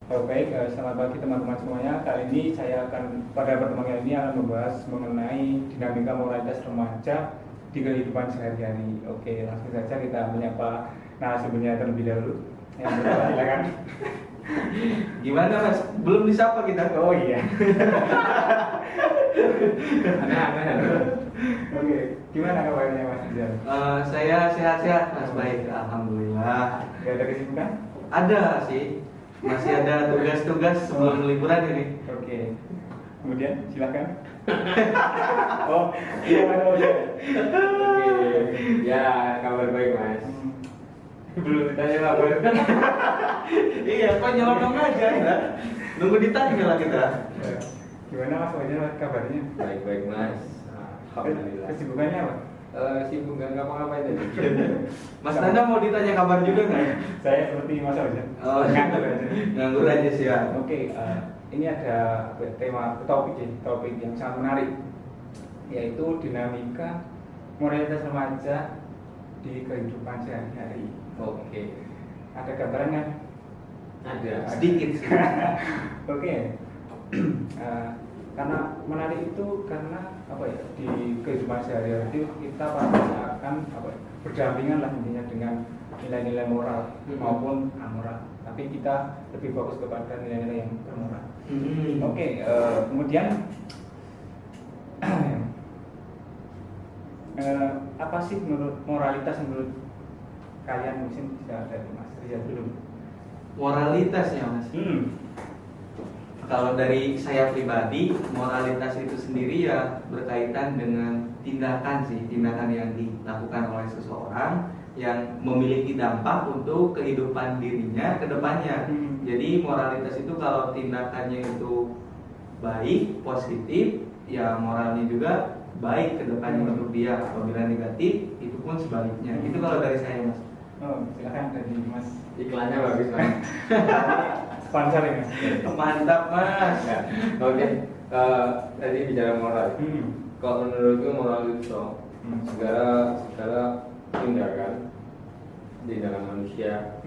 Baik, selamat pagi teman-teman semuanya. Kali ini saya akan pada pertemuan kali ini akan membahas mengenai dinamika moralitas remaja di kehidupan sehari-hari. Oke, langsung saja kita menyapa narasumbernya terlebih dahulu. Yang pertama silakan. Gimana Mas? Belum disapa kita? Oh iya. Oke, gimana kabarnya Mas Rizal? Saya sehat-sehat Mas, baik, alhamdulillah. Gak ada kesibukan? Ada sih, masih ada tugas-tugas sebelum liburan ini. Oke. Kemudian silakan. Oh, iya Mas. Oke. Ya, kabar baik Mas. Belum ditanya kabar. Iya, kok nyelonong aja ya? Nunggu ditanya lah kita. Gimana Mas Wajar kabarnya? Baik Mas. Alhamdulillah. Kesibukannya apa? Sibuk nggak ngapa-ngapain tadi. Mas Nanda mau ditanya kabar juga nggak? Saya seperti Mas Wajar. Oh, Nganggur aja. nganggur aja sih ya. Oke, ini ada topik yang sangat menarik, yaitu dinamika moralitas remaja di kehidupan sehari-hari. Oke. Ada gambaran kan? Ada. Sedikit sih. Oke. Karena menarik itu karena apa ya, di kehidupan sehari-hari itu kita pasti akan berdampingan lah intinya dengan nilai-nilai moral maupun amoral, tapi kita lebih fokus kepada nilai-nilai yang bermoral. Oke, kemudian apa sih menurut moralitas menurut kalian? Mungkin bisa dari Mas Rizal dulu. Moralitas ya Mas. Kalau dari saya pribadi, moralitas itu sendiri ya berkaitan dengan tindakan yang dilakukan oleh seseorang yang memiliki dampak untuk kehidupan dirinya ke depannya. Jadi moralitas itu kalau tindakannya itu baik, positif, ya moralnya juga baik ke depannya untuk dia. Apabila negatif, itu pun sebaliknya. Itu kalau dari saya Mas. Oh, silakan dari Mas. Iklannya bagus Mas. Sponsor ini. Mantap Mas. Ya. Oke. Tadi bicara moral. Kalau menurutku moral itu segala tindakan di dalam manusia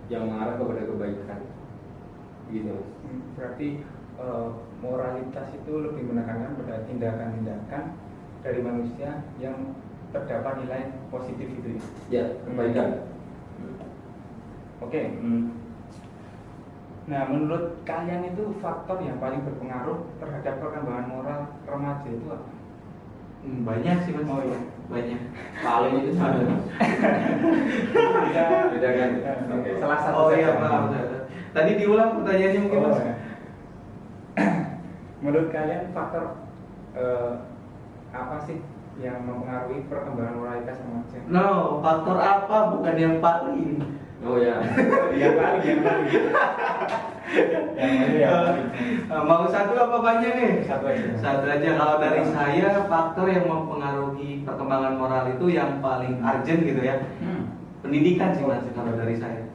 yang mengarah kepada kebaikan. Gitu Mas. Berarti moralitas itu lebih menekankan pada tindakan-tindakan dari manusia yang terdapat nilai positif itu ya? Ya, kebaikan. Oke. Nah, menurut kalian itu faktor yang paling berpengaruh terhadap perkembangan moral remaja itu apa? Banyak sih Mas. Oh iya. Banyak. Paling itu ada Mas. Beda kan? Oke. Salah satu. Oh iya, saja. maaf. Tadi diulang pertanyaannya mungkin Oh, Mas. ya. Menurut kalian faktor apa sih yang mempengaruhi perkembangan moralitas remaja? No, faktor apa bukan yang paling. Oh ya. Yang paling. Mau satu apa banyak nih? Satu aja. Satu aja. Kalau dari saya, faktor yang mempengaruhi perkembangan moral itu yang paling urgent gitu ya. Pendidikan sih Mas kalau dari saya.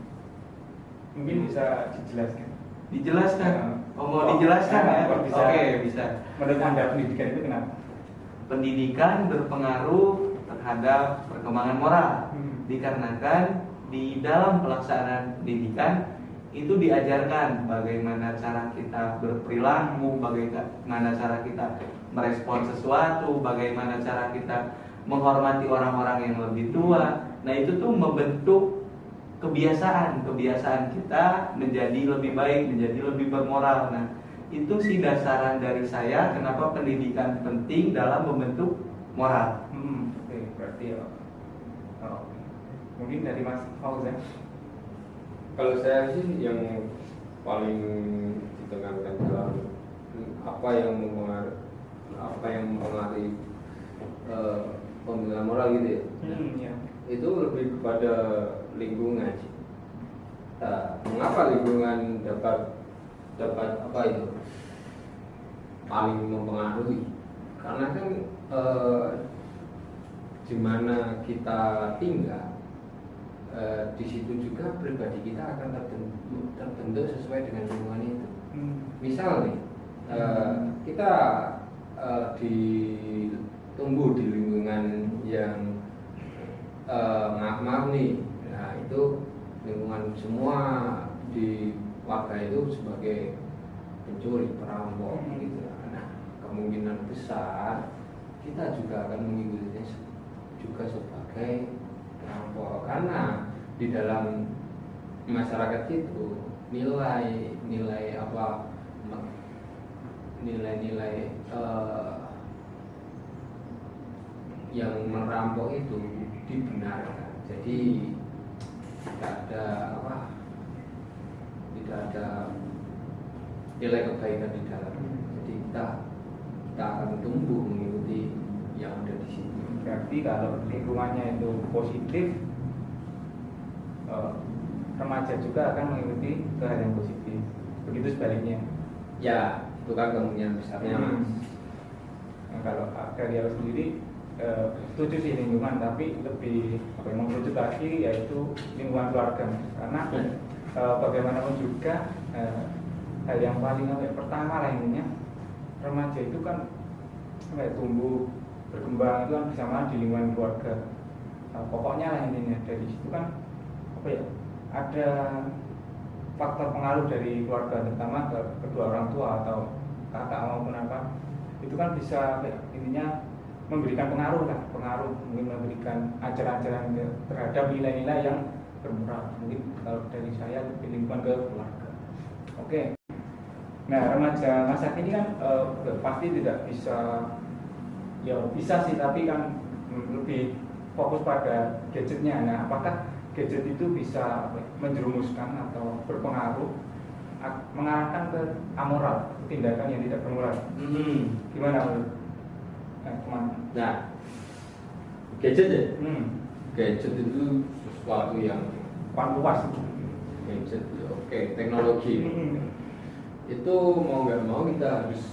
Mungkin bisa dijelaskan. Dijelaskan. Oh, mau dijelaskan ya? Bisa. Oke, bisa. Menurut Anda pendidikan itu kenapa? Pendidikan berpengaruh terhadap perkembangan moral. Dikarenakan di dalam pelaksanaan pendidikan itu diajarkan bagaimana cara kita berperilaku, bagaimana cara kita merespon sesuatu, bagaimana cara kita menghormati orang-orang yang lebih tua. Nah, itu tuh membentuk kebiasaan kita menjadi lebih baik, menjadi lebih bermoral. Nah, itu sih dasaran dari saya kenapa pendidikan penting dalam membentuk moral. Oke, berarti mungkin dari Mas Fauzan. Kalau saya sih yang paling ditekankan dalam apa yang mempengaruhi pembinaan moral gitu ya. Ya. Itu lebih kepada lingkungan. Mengapa lingkungan dapat apa itu paling mempengaruhi? Karena kan di mana kita tinggal, di situ juga pribadi kita akan terbentuk sesuai dengan lingkungan itu. Misal nih, kita tumbuh di lingkungan yang maaf nih, nah itu lingkungan semua di warga itu sebagai pencuri, perampok gitu. Nah, kemungkinan besar kita juga akan mengikutinya juga sebagai perampok, karena di dalam masyarakat itu nilai apa, nilai-nilai yang merampok itu dibenarkan. Jadi tidak ada nilai kebaikan di dalam. Jadi kita akan tumbuh mengikuti yang ada di situ. Berarti kalau lingkungannya itu positif, remaja juga akan mengikuti ke hal yang positif. Begitu sebaliknya. Ya, itu kan kemungkinan besarnya. Nah, kalau dari aku sendiri setuju sih lingkungan, tapi lebih mengerucut lagi yaitu lingkungan keluarga. Karena bagaimanapun juga hal yang paling pertama lah intinya, remaja itu kan tumbuh berkembang itu kan bersama di lingkungan keluarga. Pokoknya lah intinya dari situ kan ada faktor pengaruh dari keluarga, terutama ke kedua orang tua atau kakak maupun apa, itu kan bisa intinya memberikan pengaruh mungkin memberikan ajaran-ajaran terhadap nilai-nilai yang bermoral. Mungkin kalau dari saya lebih lingkungan ke keluarga. Oke. Nah, remaja masa kini kan pasti tidak bisa, ya bisa sih, tapi kan lebih fokus pada gadgetnya. Nah, apakah gadget itu bisa menjerumuskan atau berpengaruh mengarahkan ke amoral, tindakan yang tidak bermoral? Gimana menurut teman? Nah, gadget ya? Gadget itu sesuatu yang luas. Gadget, oke, teknologi. Itu mau nggak mau kita harus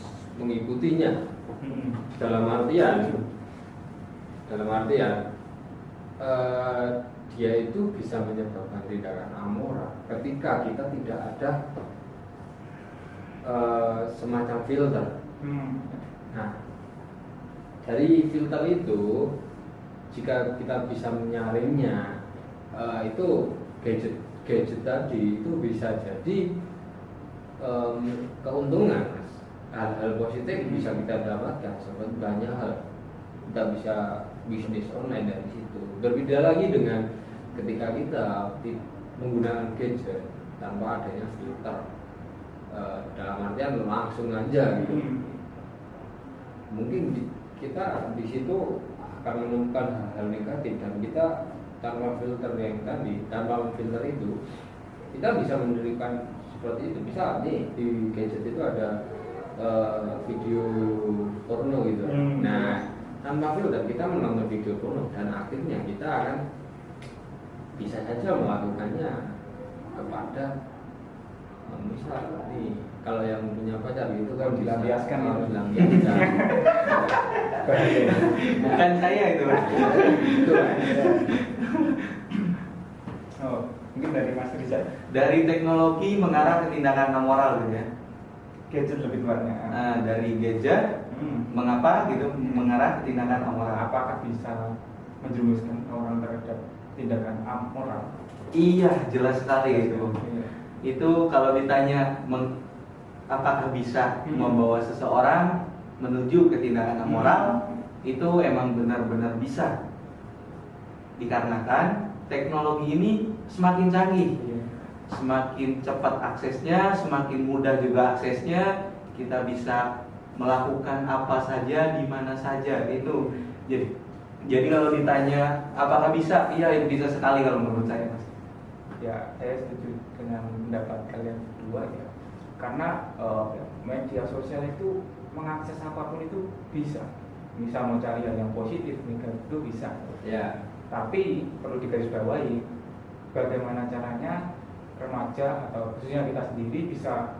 mengikutinya. Dalam artian dia itu bisa menyebabkan tindakan amoral ketika kita tidak ada semacam filter. Nah, dari filter itu, jika kita bisa menyaringnya, itu gadget tadi itu bisa jadi keuntungan, hal-hal positif bisa kita dapatkan. Seperti banyak hal, kita bisa bisnis online dari situ. Berbeda lagi dengan ketika kita menggunakan gadget tanpa adanya filter, dalam artian langsung aja gitu. Mungkin kita di situ akan menemukan hal-hal negatif, dan kita tanpa filter yang tadi, tanpa filter itu kita bisa mendirikan seperti itu. Bisa nih di gadget itu ada video porno gitu. Nah, tanpa filter kita menonton video porno, dan akhirnya kita akan bisa saja melakukannya kepada misal nih, kalau yang punya pacar gitu kan dilampiaskan, dilampiaskan. Bukan saya itu. Oh, mungkin dari Mas Rizal. Dari teknologi mengarah ke tindakan amoral gitu ya. Gadget lebih tepatnya. Nah, dari gadget mengapa gitu mengarah ke tindakan amoral? Apakah bisa menjerumuskan orang terhadap tindakan amoral? Iya, jelas sekali itu. Itu kalau ditanya apakah bisa membawa seseorang menuju ke tindakan amoral, itu emang benar-benar bisa. Dikarenakan teknologi ini semakin canggih, semakin cepat aksesnya, semakin mudah juga aksesnya. Kita bisa melakukan apa saja, di mana saja. Itu jadi kalau ditanya apakah bisa, iya itu bisa sekali kalau menurut saya, Mas. Ya, saya setuju dengan pendapat kalian berdua ya. Karena media sosial itu mengakses apapun itu bisa. Misal mau cari hal yang positif, negatif itu bisa. Ya. Tapi perlu digarisbawahi bagaimana caranya remaja atau khususnya kita sendiri bisa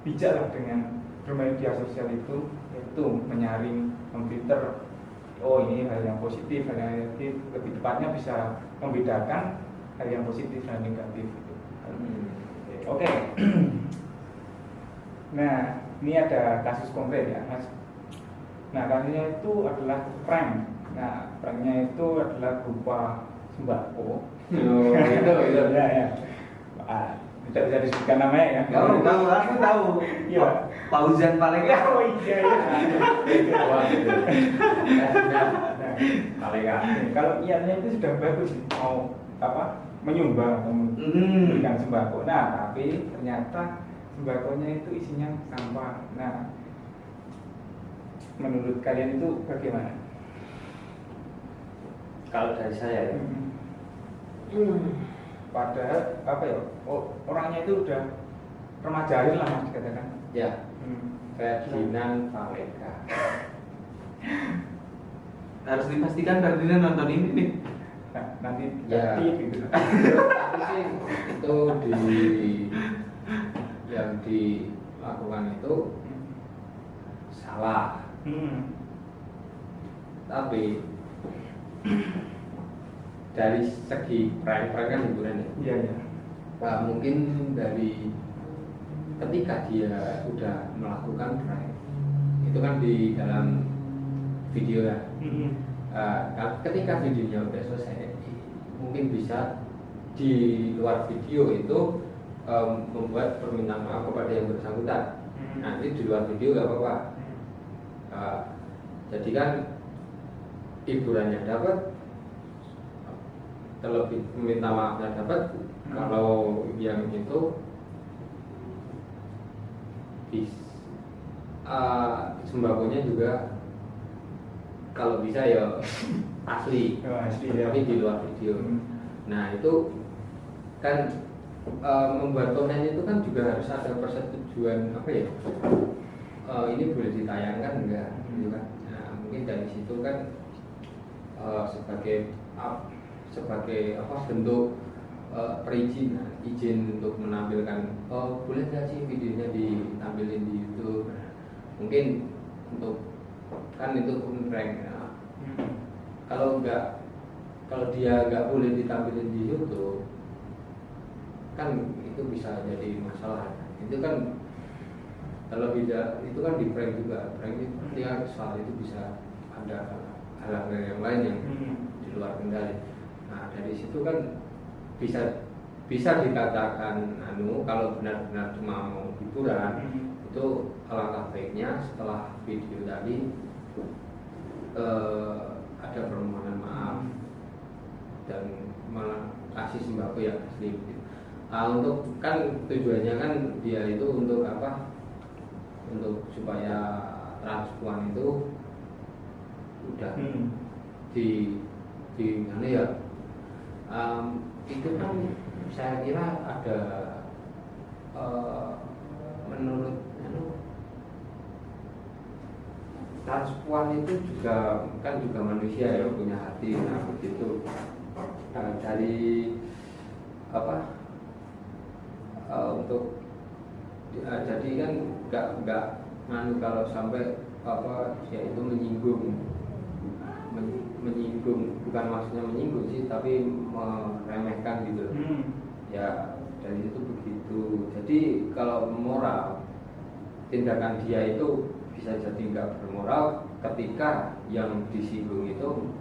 bijak lah dengan bermedia sosial itu, yaitu menyaring, memfilter. Oh, ini hal yang positif, hal yang negatif. Lebih tepatnya bisa membedakan hal yang positif dan negatif. Oke. Nah, ini ada kasus konkret ya, Mas. Nah, kasusnya itu adalah prank. Nah, pranknya itu adalah berupa sembako. Itu. Ya. Tidak bisa disebutkan namanya ya. Kamu tahu, aku tahu. Iya. Fauzan Paleka. Oh iya. Paleka. Kalau iannya itu sudah bagus mau menyumbang atau memberikan sembako. Nah, tapi ternyata sembakonya itu isinya sampah. Nah, menurut kalian itu bagaimana? Kalau dari saya ya, padahal orangnya itu udah remaja akhir lah mas dikatakan. ya Ferdinand Paleka. Harus dipastikan Ferdinand nonton ini nih. Nah, nanti Ya. gitu. Tapi sih itu yang dilakukan itu salah. Tapi dari segi prank kan hiburan ya. Iya iya. Mungkin dari ketika dia sudah melakukan prank itu kan di dalam video ya. Ketika videonya udah selesai, mungkin bisa di luar video itu membuat permintaan maaf kepada yang bersangkutan. Nanti di luar video nggak apa-apa. Jadi kan hiburannya dapat, terlebih meminta maafnya dapat. Kalau yang itu sembakonya juga kalau bisa ya asli, Asli ya. tapi di luar video. Nah itu kan membuat konten itu kan juga harus ada persetujuan ini boleh ditayangkan enggak gitu kan. Nah mungkin dari situ kan sebagai bentuk perizinan, izin untuk menampilkan boleh nggak sih videonya ditampilin di YouTube. Mungkin untuk kan itu prank ya. Kalau dia nggak boleh ditampilin di YouTube kan itu bisa jadi masalah. Itu kan kalau tidak itu kan di prank juga. Prank itu dia soal itu bisa ada hal-hal yang lain yang di luar kendali. Nah dari situ kan bisa dikatakan kalau benar-benar cuma mau hiburan itu alangkah baiknya setelah video tadi ada permohonan maaf dan kasih sembako yang asli. Untuk kan tujuannya kan dia itu untuk untuk supaya transpuan itu udah di mana ya, itu kan saya kira ada menurut transpuan itu juga manusia ya, punya hati. Nah begitu dari untuk jadi kan nggak kalau sampai ya itu menyinggung, bukan maksudnya menyinggung sih, tapi meremehkan gitu. Ya dari itu begitu. Jadi kalau moral, tindakan dia itu bisa jadi nggak bermoral ketika yang disinggung itu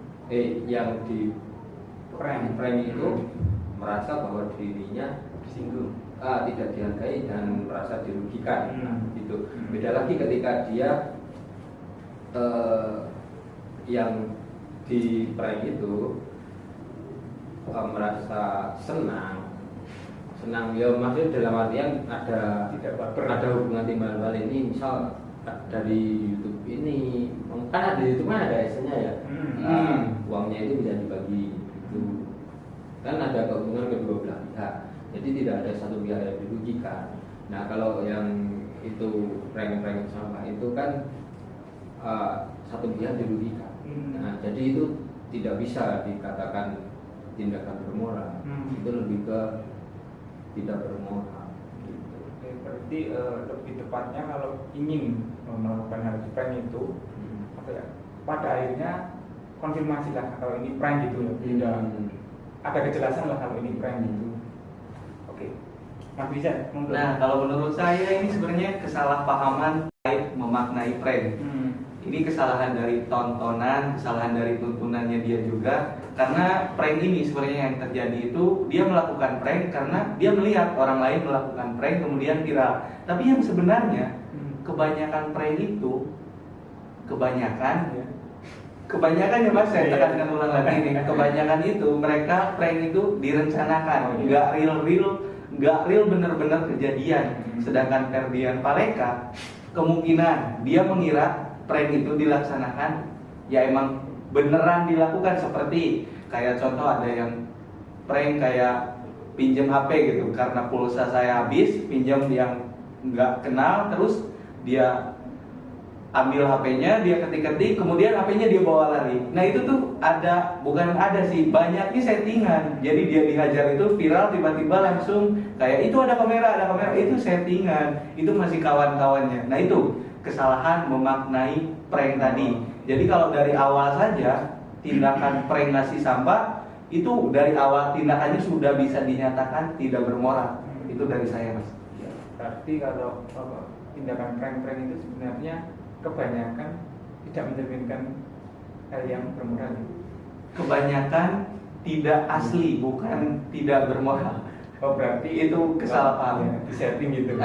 yang di prank itu merasa bahwa dirinya disinggung, tidak dihargai dan merasa dirugikan. Gitu. Beda lagi ketika dia yang di prank itu merasa senang ya, maksudnya dalam artian ada hubungan timbal balik. Ini misal dari YouTube ini kan ada YouTube kan ada esnya ya, uangnya itu bisa dibagi gitu. Kan ada keuntungan kedua belah pihak, jadi tidak ada satu pihak yang dirugikan. Nah kalau yang itu prank sampah itu kan satu pihak dirugikan. Nah jadi itu tidak bisa dikatakan tindakan bermoral. Itu lebih ke tidak bermoral gitu. Berarti lebih tepatnya kalau ingin melakukan hal prank itu pada akhirnya konfirmasi lah kalau ini prank gitu ya, tidak ada kejelasan lah kalau ini prank gitu. Oke, Mas Rizal. Nah kalau menurut saya ini sebenarnya kesalahpahaman terkait memaknai prank. ini kesalahan dari tontonan, kesalahan dari tuntunannya dia juga. Karena prank ini sebenarnya yang terjadi itu dia melakukan prank karena dia melihat orang lain melakukan prank kemudian viral. Tapi yang sebenarnya kebanyakan prank itu kebanyakan ya Mas, saya tekankan ulang lagi nih, kebanyakan itu mereka prank itu direncanakan, nggak real benar-benar kejadian. Sedangkan Ferdian Paleka kemungkinan dia mengira prank itu dilaksanakan ya emang beneran dilakukan, seperti kayak contoh ada yang prank kayak pinjam HP gitu, karena pulsa saya habis, pinjam yang nggak kenal, terus dia ambil HP-nya, dia ketik-ketik, kemudian HP-nya dia bawa lari. Nah itu tuh banyaknya settingan. Jadi dia dihajar itu viral, tiba-tiba langsung kayak itu ada kamera, itu settingan. Itu masih kawan-kawannya. Nah itu kesalahan memaknai prank tadi. Jadi kalau dari awal saja tindakan prank ngasih sampah itu dari awal tindakannya sudah bisa dinyatakan tidak bermoral. Itu dari saya, Mas. Ya, berarti kalau tindakan prank-prank itu sebenarnya kebanyakan tidak mencerminkan hal yang bermoral. Kebanyakan tidak asli, bukan tidak bermoral. Oh berarti itu kesalahpahaman. Ya, di setting gitu.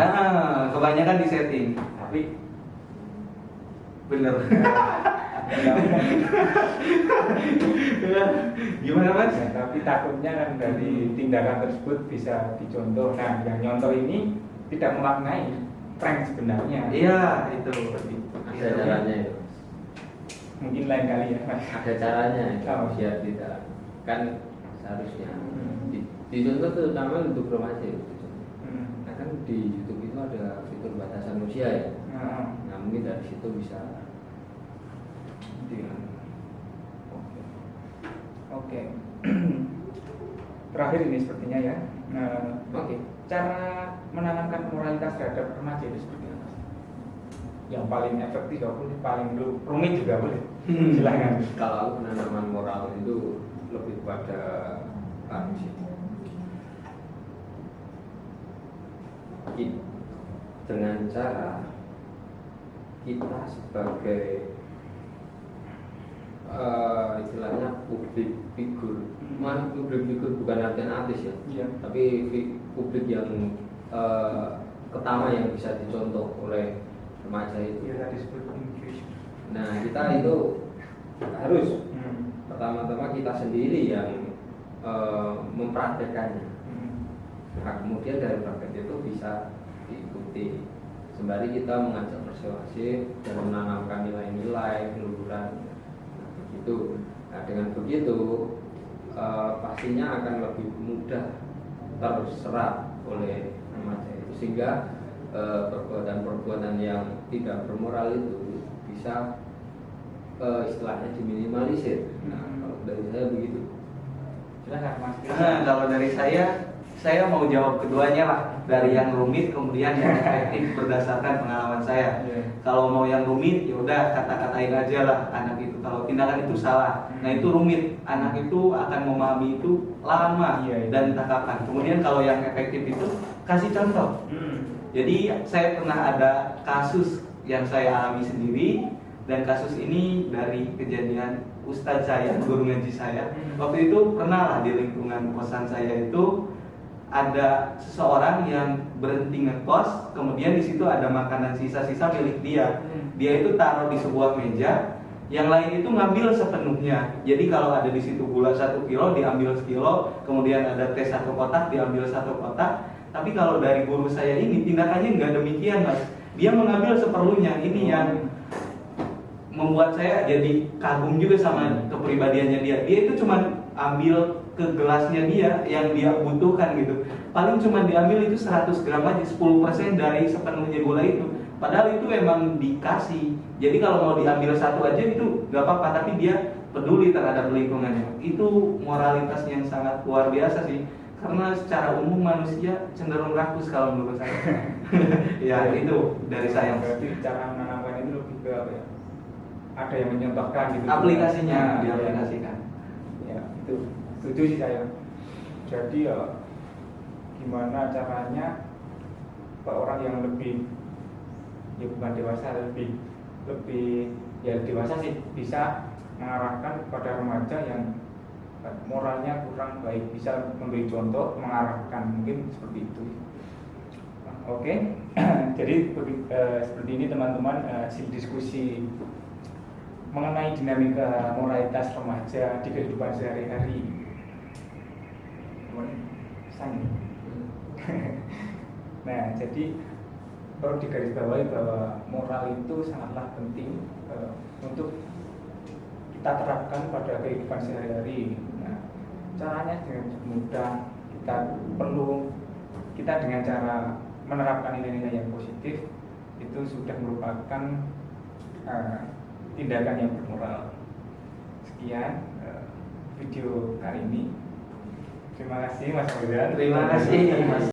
Kebanyakan di setting. Tapi bener. Gimana Mas? Ya, tapi takutnya kan dari tindakan tersebut bisa dicontoh. Nah yang nyontoh ini tidak memaknai prank sebenarnya. Iya itu. Ada caranya itu. Mungkin lain kali ya Mas. Ada caranya itu. Oh. Biar tidak kan seharusnya dicontoh terutama untuk remaja itu. Nah kan di YouTube itu ada fitur batasan usia ya. Nah mungkin dari situ bisa. Oke. Terakhir ini sepertinya ya. Oke. Cara menanamkan moralitas terhadap remaja itu seperti apa? Yang paling efektif juga boleh, paling rumit juga boleh. Silakan. Kalau aku penanaman moral itu lebih pada sih. Dengan cara kita sebagai istilahnya publik figur, publik figur bukan artinya artis ya, tapi publik yang pertama yang bisa dicontoh oleh remaja itu. Nah kita itu harus pertama-tama kita sendiri yang mempraktekannya. Nah kemudian dari praktek itu bisa diikuti sembari kita mengajak persuasif dan menanamkan nilai-nilai keluhuran. Nah dengan begitu pastinya akan lebih mudah terserap oleh remaja itu, sehingga perbuatan-perbuatan yang tidak bermoral itu bisa istilahnya diminimalisir. Nah kalau dari saya begitu. Silakan Mas. Kalau dari saya mau jawab keduanya lah, dari yang rumit kemudian yang efektif berdasarkan pengalaman saya. Kalau mau yang rumit ya udah kata-katain aja lah anak itu kalau tindakan itu salah. Nah itu rumit, anak itu akan memahami itu lama dan entah kapan. Kemudian kalau yang efektif itu kasih contoh. Jadi saya pernah ada kasus yang saya alami sendiri, dan kasus ini dari kejadian ustadz saya, guru ngaji saya. Waktu itu pernah lah di lingkungan kosan saya itu ada seseorang yang berhenti ngekos, kemudian di situ ada makanan sisa-sisa milik dia. Dia itu taruh di sebuah meja, yang lain itu ngambil sepenuhnya. Jadi kalau ada di situ gula 1 kilo diambil 1 kilo, kemudian ada teh 1 kotak diambil 1 kotak. Tapi kalau dari guru saya ini tindakannya nggak demikian Mas. Dia mengambil seperlunya. Ini yang membuat saya jadi kagum juga sama kepribadiannya dia. Dia itu cuma ambil ke gelasnya dia yang dia butuhkan gitu. Paling cuma diambil itu 100 gram aja, 10% dari sepenuhnya gula itu. Padahal itu memang dikasih. Jadi kalau mau diambil 1 aja itu gak apa-apa, tapi dia peduli terhadap lingkungannya. Itu moralitas yang sangat luar biasa sih. Karena secara umum manusia cenderung rakus kalau menurut saya. Ya itu dari saya. Berarti cara menanamkan itu lebih ke apa ya? Ada yang menyontohkan gitu. Aplikasinya diaplikasikan. Ya itu. Setuju sih saya. Jadi ya gimana caranya orang yang lebih ya bukan dewasa, lebih ya dewasa sih bisa mengarahkan kepada remaja yang moralnya kurang baik, bisa memberi contoh, mengarahkan, mungkin seperti itu. Oke. Jadi seperti ini teman-teman, hasil diskusi mengenai dinamika moralitas remaja di kehidupan sehari-hari. Nah, jadi perlu digarisbawahi bahwa moral itu sangatlah penting untuk kita terapkan pada kehidupan sehari-hari. Nah, caranya dengan mudah, kita dengan cara menerapkan nilai-nilai yang positif itu sudah merupakan tindakan yang bermoral. Sekian video kali ini. Terima kasih Mas Fauzan. Terima kasih Mas